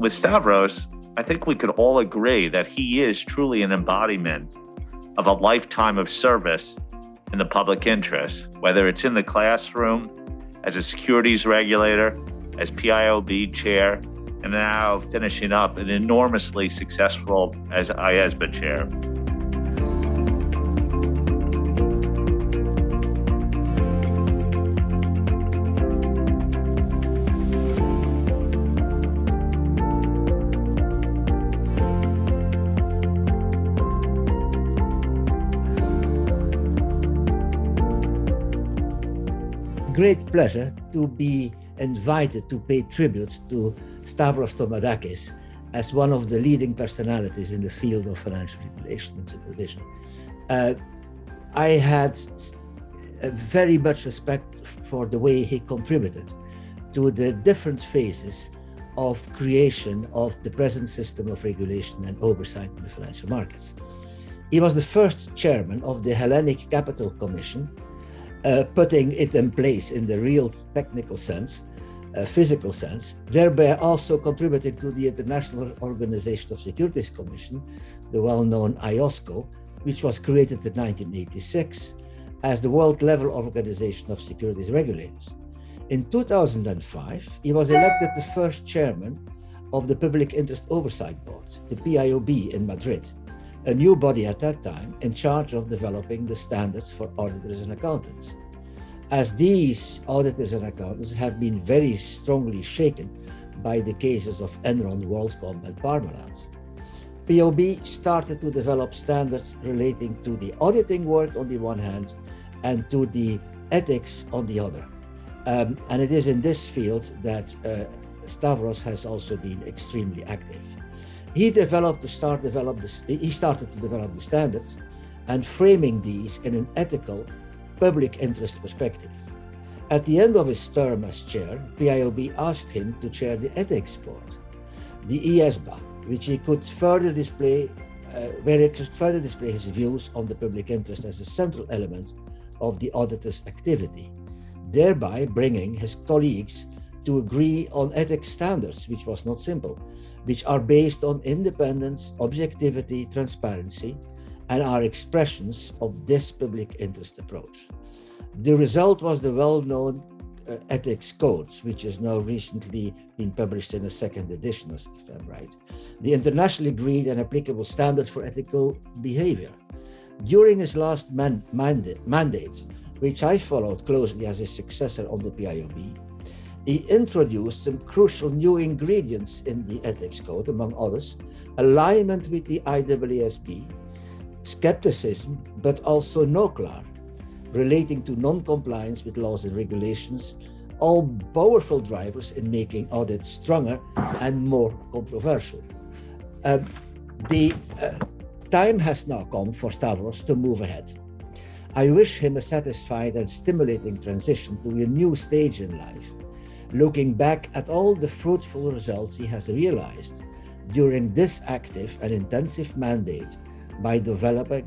with Stavros, I think we could all agree that he is truly an embodiment of a lifetime of service in the public interest, whether it's in the classroom, as a securities regulator, as PIOB chair, and now finishing up an enormously successful as IESBA chair. Great pleasure to be invited to pay tribute to Stavros Thomadakis as one of the leading personalities in the field of financial regulation and supervision. I had very much respect for the way he contributed to the different phases of creation of the present system of regulation and oversight in the financial markets. He was the first chairman of the Hellenic Capital Commission, putting it in place in the real technical sense, physical sense, thereby also contributing to the International Organization of Securities Commission, the well-known IOSCO, which was created in 1986 as the world-level organization of securities regulators. In 2005, he was elected the first chairman of the Public Interest Oversight Board, the PIOB in Madrid, a new body at that time in charge of developing the standards for auditors and accountants. As these auditors and accountants have been very strongly shaken by the cases of Enron, WorldCom, and Parmalat, PIOB started to develop standards relating to the auditing work on the one hand and to the ethics on the other. And it is in this field that Stavros has also been extremely active. He started to develop the standards and framing these in an ethical public interest perspective. At the end of his term as chair, PIOB asked him to chair the ethics board, the IESBA, which he could further display, where he could further display his views on the public interest as a central element of the auditor's activity, thereby bringing his colleagues to agree on ethics standards, which was not simple, which are based on independence, objectivity, transparency, and are expressions of this public interest approach. The result was the well-known ethics code, which has now recently been published in a second edition, if I'm right, the internationally agreed and applicable standards for ethical behavior. During his last mandate, which I followed closely as his successor on the PIOB, he introduced some crucial new ingredients in the ethics code, among others, alignment with the IESBA, skepticism, but also no-clar, relating to non-compliance with laws and regulations, all powerful drivers in making audits stronger and more controversial. The time has now come for Stavros to move ahead. I wish him a satisfied and stimulating transition to a new stage in life, looking back at all the fruitful results he has realized during this active and intensive mandate by developing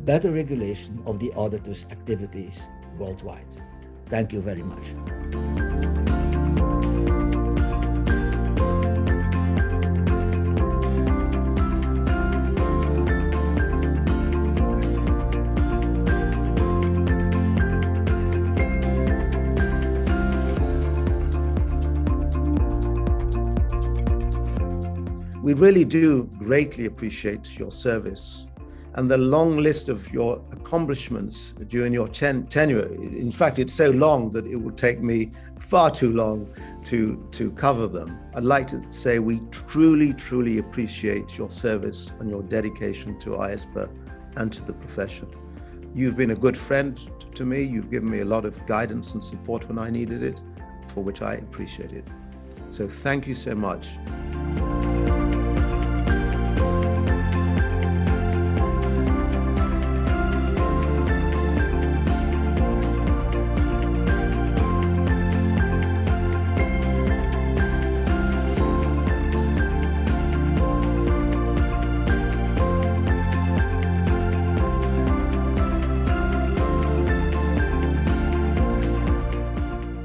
better regulation of the auditor's activities worldwide. Thank you very much. We really do greatly appreciate your service and the long list of your accomplishments during your tenure. In fact, it's so long that it will take me far too long to cover them. I'd like to say we truly, truly appreciate your service and your dedication to IESBA and to the profession. You've been a good friend to me. You've given me a lot of guidance and support when I needed it, for which I appreciate it. So thank you so much.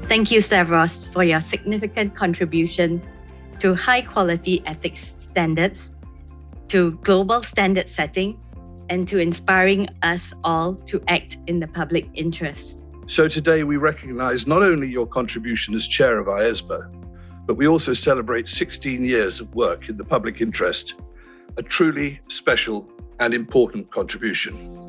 Thank you, Stavros, for your significant contribution to high-quality ethics standards, to global standard setting, and to inspiring us all to act in the public interest. So today we recognize not only your contribution as chair of IESBA, but we also celebrate 16 years of work in the public interest, a truly special and important contribution.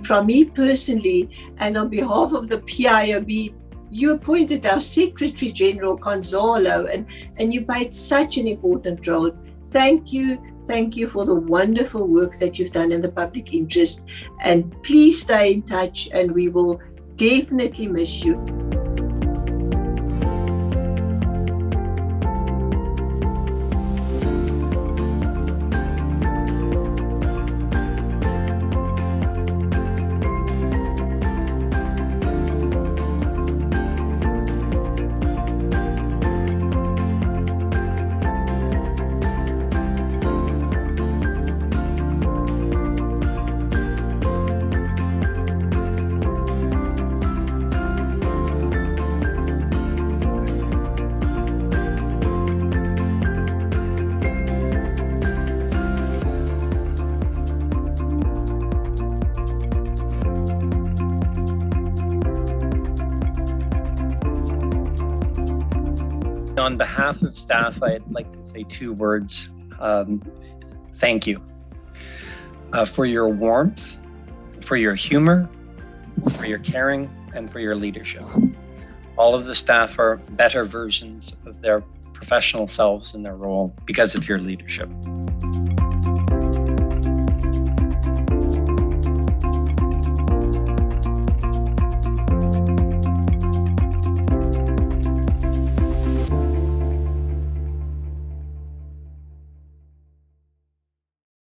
From me personally, and on behalf of the PIOB, you appointed our Secretary General Gonzalo, and you played such an important role. Thank you for the wonderful work that you've done in the public interest. And please stay in touch, and we will definitely miss you. On behalf of staff, I'd like to say two words. Thank you for your warmth, for your humor, for your caring, and for your leadership. All of the staff are better versions of their professional selves in their role because of your leadership.